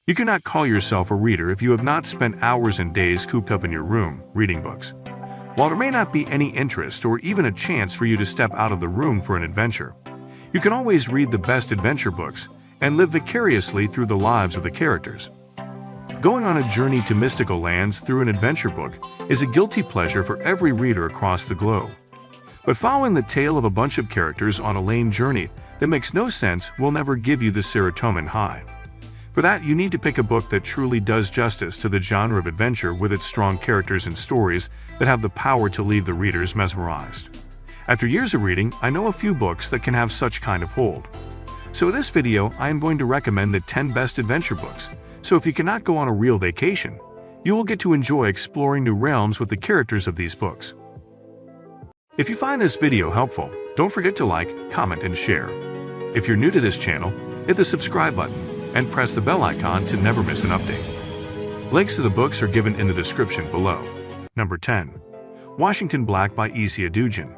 You cannot call yourself a reader if you have not spent hours and days cooped up in your room reading books. While there may not be any interest or even a chance for you to step out of the room for an adventure, you can always read the best adventure books and live vicariously through the lives of the characters. Going on a journey to mystical lands through an adventure book is a guilty pleasure for every reader across the globe. But following the tale of a bunch of characters on a lame journey that makes no sense will never give you the serotonin high. For that, you need to pick a book that truly does justice to the genre of adventure with its strong characters and stories that have the power to leave the readers mesmerized. After years of reading, I know a few books that can have such kind of hold. So in this video, I am going to recommend the 10 best adventure books. So if you cannot go on a real vacation, you will get to enjoy exploring new realms with the characters of these books. If you find this video helpful, don't forget to like, comment, and share. If you're new to this channel, hit the subscribe button and press the bell icon to never miss an update. Links to the books are given in the description below. Number 10. Washington Black by Isia Dugin.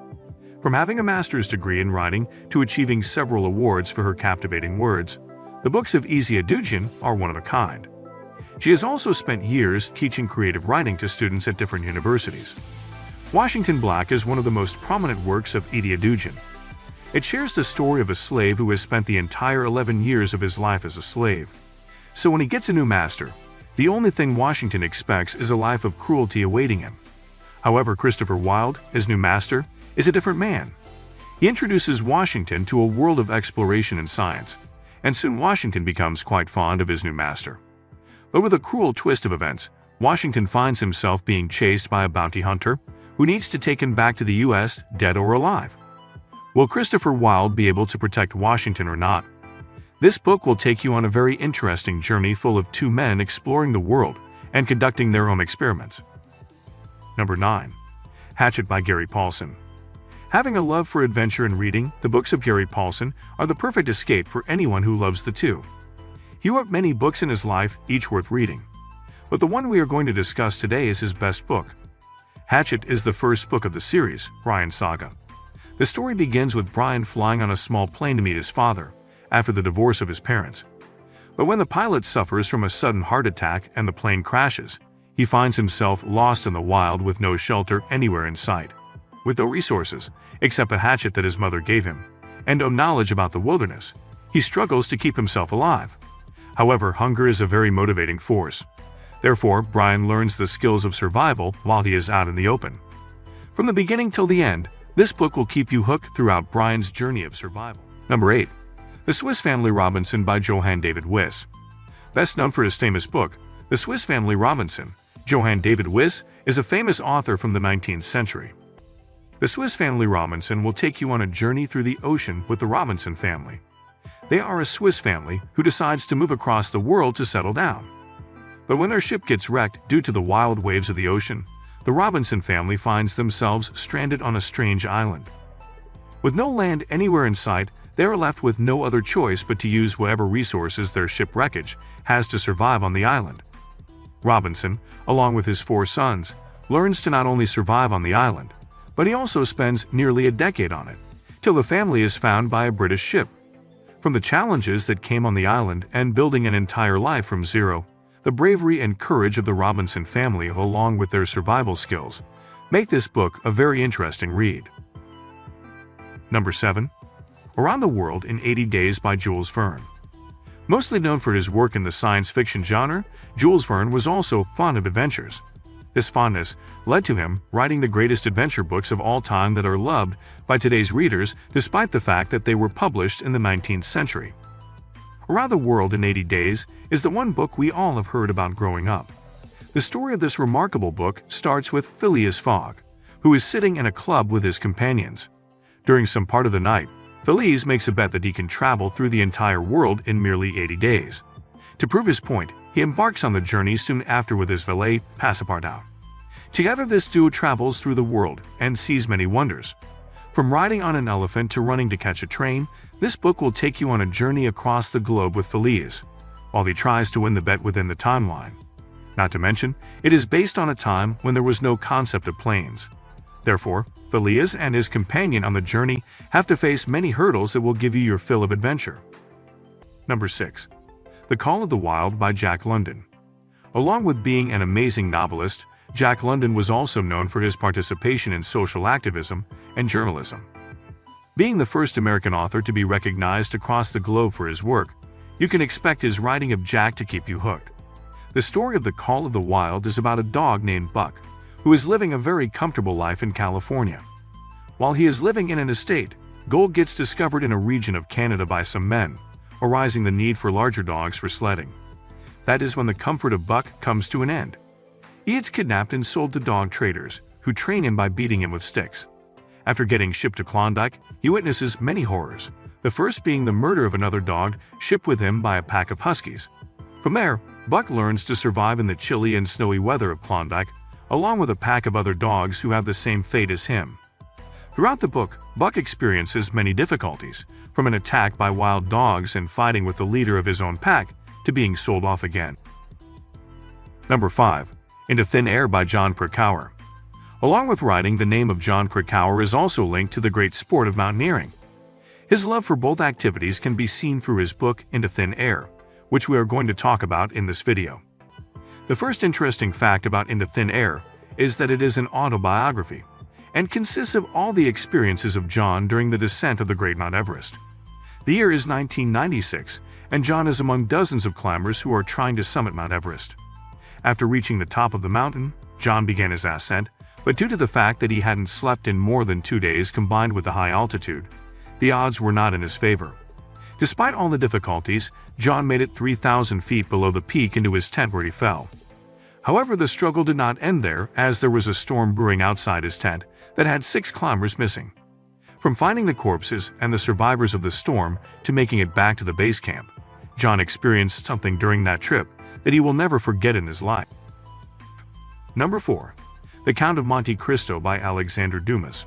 From having a master's degree in writing to achieving several awards for her captivating words, the books of Isia Dugin are one of a kind. She has also spent years teaching creative writing to students at different universities. Washington Black is one of the most prominent works of Isia Dugin. It shares the story of a slave who has spent the entire 11 years of his life as a slave. So when he gets a new master, the only thing Washington expects is a life of cruelty awaiting him. However, Christopher Wilde, his new master, is a different man. He introduces Washington to a world of exploration and science, and soon Washington becomes quite fond of his new master. But with a cruel twist of events, Washington finds himself being chased by a bounty hunter who needs to take him back to the US, dead or alive. Will Christopher Wilde be able to protect Washington or not? This book will take you on a very interesting journey full of two men exploring the world and conducting their own experiments. Number 9. Hatchet by Gary Paulsen. Having a love for adventure and reading, the books of Gary Paulsen are the perfect escape for anyone who loves the two. He wrote many books in his life, each worth reading. But the one we are going to discuss today is his best book. Hatchet is the first book of the series, Brian's Saga. The story begins with Brian flying on a small plane to meet his father, after the divorce of his parents. But when the pilot suffers from a sudden heart attack and the plane crashes, he finds himself lost in the wild with no shelter anywhere in sight. With no resources, except a hatchet that his mother gave him, and no knowledge about the wilderness, he struggles to keep himself alive. However, hunger is a very motivating force. Therefore, Brian learns the skills of survival while he is out in the open. From the beginning till the end, this book will keep you hooked throughout Brian's journey of survival. Number 8. The Swiss Family Robinson by Johann David Wyss. Best known for his famous book, The Swiss Family Robinson, Johann David Wyss is a famous author from the 19th century. The Swiss Family Robinson will take you on a journey through the ocean with the Robinson family. They are a Swiss family who decides to move across the world to settle down. But when their ship gets wrecked due to the wild waves of the ocean, the Robinson family finds themselves stranded on a strange island. With no land anywhere in sight, they are left with no other choice but to use whatever resources their ship wreckage has to survive on the island. Robinson, along with his 4 sons, learns to not only survive on the island, but he also spends nearly a decade on it, till the family is found by a British ship. From the challenges that came on the island and building an entire life from zero, the bravery and courage of the Robinson family, along with their survival skills, make this book a very interesting read. Number 7. Around the World in 80 Days by Jules Verne. Mostly known for his work in the science fiction genre, Jules Verne was also fond of adventures. This fondness led to him writing the greatest adventure books of all time that are loved by today's readers despite the fact that they were published in the 19th century. Around the World in 80 Days is the one book we all have heard about growing up. The story of this remarkable book starts with Phileas Fogg, who is sitting in a club with his companions. During some part of the night, Phileas makes a bet that he can travel through the entire world in merely 80 days. To prove his point, he embarks on the journey soon after with his valet, Passepartout. Together this duo travels through the world and sees many wonders. From riding on an elephant to running to catch a train, this book will take you on a journey across the globe with Phileas, while he tries to win the bet within the timeline. Not to mention, it is based on a time when there was no concept of planes. Therefore, Phileas and his companion on the journey have to face many hurdles that will give you your fill of adventure. Number 6. The Call of the Wild by Jack London. Along with being an amazing novelist, Jack London was also known for his participation in social activism and journalism. Being the first American author to be recognized across the globe for his work, you can expect his writing of Jack to keep you hooked. The story of The Call of the Wild is about a dog named Buck, who is living a very comfortable life in California. While he is living in an estate, gold gets discovered in a region of Canada by some men, arising the need for larger dogs for sledding. That is when the comfort of Buck comes to an end. He gets kidnapped and sold to dog traders, who train him by beating him with sticks. After getting shipped to Klondike, he witnesses many horrors, the first being the murder of another dog shipped with him by a pack of huskies. From there, Buck learns to survive in the chilly and snowy weather of Klondike, along with a pack of other dogs who have the same fate as him. Throughout the book, Buck experiences many difficulties, from an attack by wild dogs and fighting with the leader of his own pack, to being sold off again. Number 5. Into Thin Air by Jon Krakauer. Along with writing, the name of Jon Krakauer is also linked to the great sport of mountaineering. His love for both activities can be seen through his book Into Thin Air, which we are going to talk about in this video. The first interesting fact about Into Thin Air is that it is an autobiography, and consists of all the experiences of Jon during the descent of the Great Mount Everest. The year is 1996, and Jon is among dozens of climbers who are trying to summit Mount Everest. After reaching the top of the mountain, Jon began his ascent, but due to the fact that he hadn't slept in more than 2 days combined with the high altitude, the odds were not in his favor. Despite all the difficulties, Jon made it 3,000 feet below the peak into his tent where he fell. However, the struggle did not end there, as there was a storm brewing outside his tent that had 6 climbers missing. From finding the corpses and the survivors of the storm to making it back to the base camp, Jon experienced something during that trip that he will never forget in his life. Number 4. The Count of Monte Cristo by Alexandre Dumas.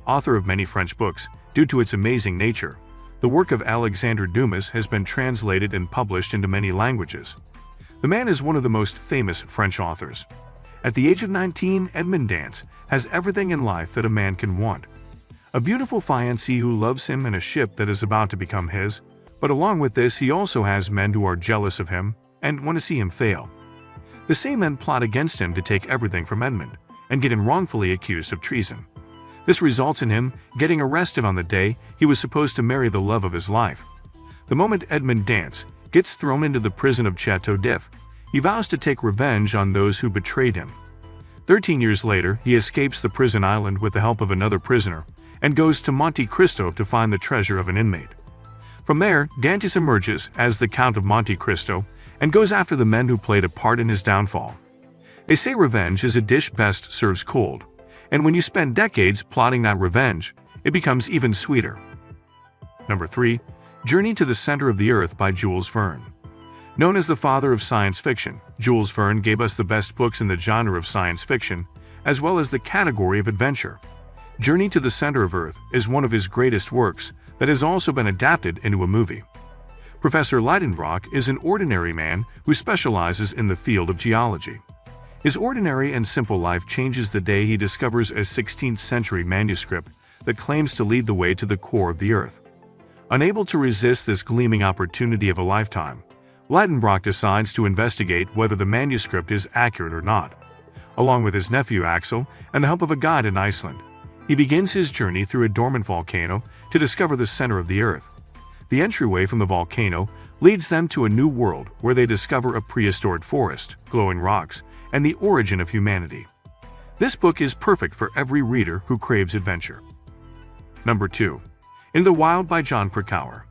Author of many French books, due to its amazing nature, the work of Alexandre Dumas has been translated and published into many languages. The man is one of the most famous French authors. At the age of 19, Edmond Dantès has everything in life that a man can want. A beautiful fiancée who loves him and a ship that is about to become his, but along with this he also has men who are jealous of him and want to see him fail. The same men plot against him to take everything from Edmond and get him wrongfully accused of treason. This results in him getting arrested on the day he was supposed to marry the love of his life. The moment Edmond Dantès gets thrown into the prison of Château d'If, he vows to take revenge on those who betrayed him. 13 years later, he escapes the prison island with the help of another prisoner and goes to Monte Cristo to find the treasure of an inmate. From there, Dantès emerges as the Count of Monte Cristo and goes after the men who played a part in his downfall. They say revenge is a dish best served cold, and when you spend decades plotting that revenge, it becomes even sweeter. Number 3. Journey to the Center of the Earth by Jules Verne. Known as the father of science fiction, Jules Verne gave us the best books in the genre of science fiction, as well as the category of adventure. Journey to the Center of Earth is one of his greatest works that has also been adapted into a movie. Professor Lidenbrock is an ordinary man who specializes in the field of geology. His ordinary and simple life changes the day he discovers a 16th-century manuscript that claims to lead the way to the core of the Earth. Unable to resist this gleaming opportunity of a lifetime, Lidenbrock decides to investigate whether the manuscript is accurate or not. Along with his nephew Axel and the help of a guide in Iceland, he begins his journey through a dormant volcano to discover the center of the Earth. The entryway from the volcano leads them to a new world where they discover a prehistoric forest, glowing rocks, and the origin of humanity. This book is perfect for every reader who craves adventure. Number 2. In the Wild by Jon Krakauer.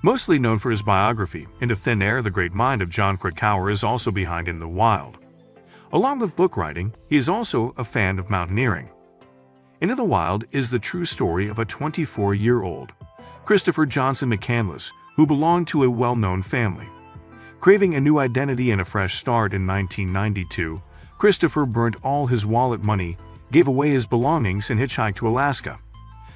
Mostly known for his biography, Into Thin Air, the great mind of Jon Krakauer is also behind In the Wild. Along with book writing, he is also a fan of mountaineering. Into the Wild is the true story of a 24-year-old, Christopher Johnson McCandless, who belonged to a well-known family. Craving a new identity and a fresh start in 1992, Christopher burnt all his wallet money, gave away his belongings, and hitchhiked to Alaska.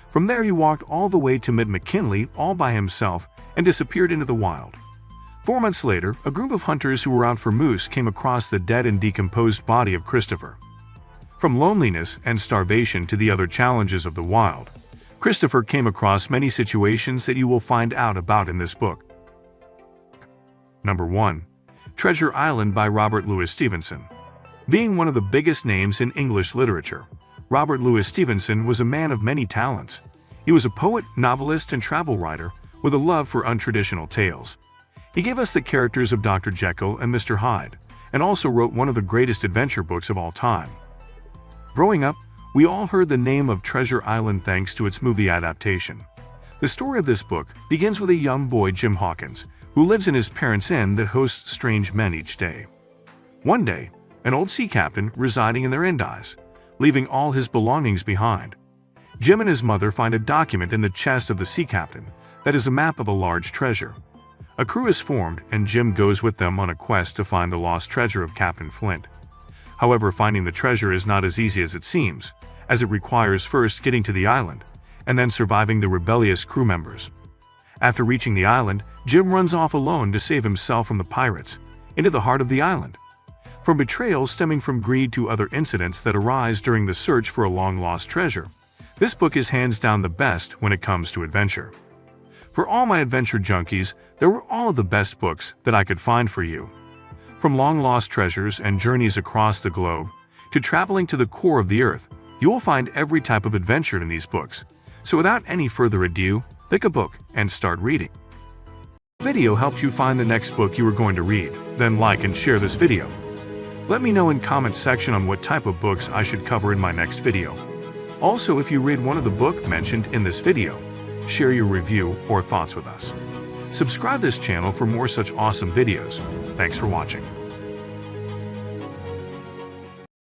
From there he walked all the way to mid-McKinley all by himself and disappeared into the wild. 4 months later, a group of hunters who were out for moose came across the dead and decomposed body of Christopher. From loneliness and starvation to the other challenges of the wild, Christopher came across many situations that you will find out about in this book. Number 1. Treasure Island by Robert Louis Stevenson. Being one of the biggest names in English literature, Robert Louis Stevenson was a man of many talents. He was a poet, novelist, and travel writer with a love for untraditional tales. He gave us the characters of Dr. Jekyll and Mr. Hyde, and also wrote one of the greatest adventure books of all time. Growing up, we all heard the name of Treasure Island thanks to its movie adaptation. The story of this book begins with a young boy, Jim Hawkins, who lives in his parents' inn that hosts strange men each day. One day, an old sea captain residing in their inn dies, leaving all his belongings behind. Jim and his mother find a document in the chest of the sea captain that is a map of a large treasure. A crew is formed, and Jim goes with them on a quest to find the lost treasure of Captain Flint. However, finding the treasure is not as easy as it seems, as it requires first getting to the island, and then surviving the rebellious crew members. After reaching the island, Jim runs off alone to save himself from the pirates, into the heart of the island. From betrayals stemming from greed to other incidents that arise during the search for a long-lost treasure, this book is hands down the best when it comes to adventure. For all my adventure junkies, there were all of the best books that I could find for you. From long-lost treasures and journeys across the globe, to traveling to the core of the earth, you will find every type of adventure in these books. So without any further ado, pick a book and start reading. If the video helped you find the next book you are going to read, then like and share this video. Let me know in comment section on what type of books I should cover in my next video. Also, if you read one of the books mentioned in this video, share your review or thoughts with us. Subscribe this channel for more such awesome videos. Thanks for watching.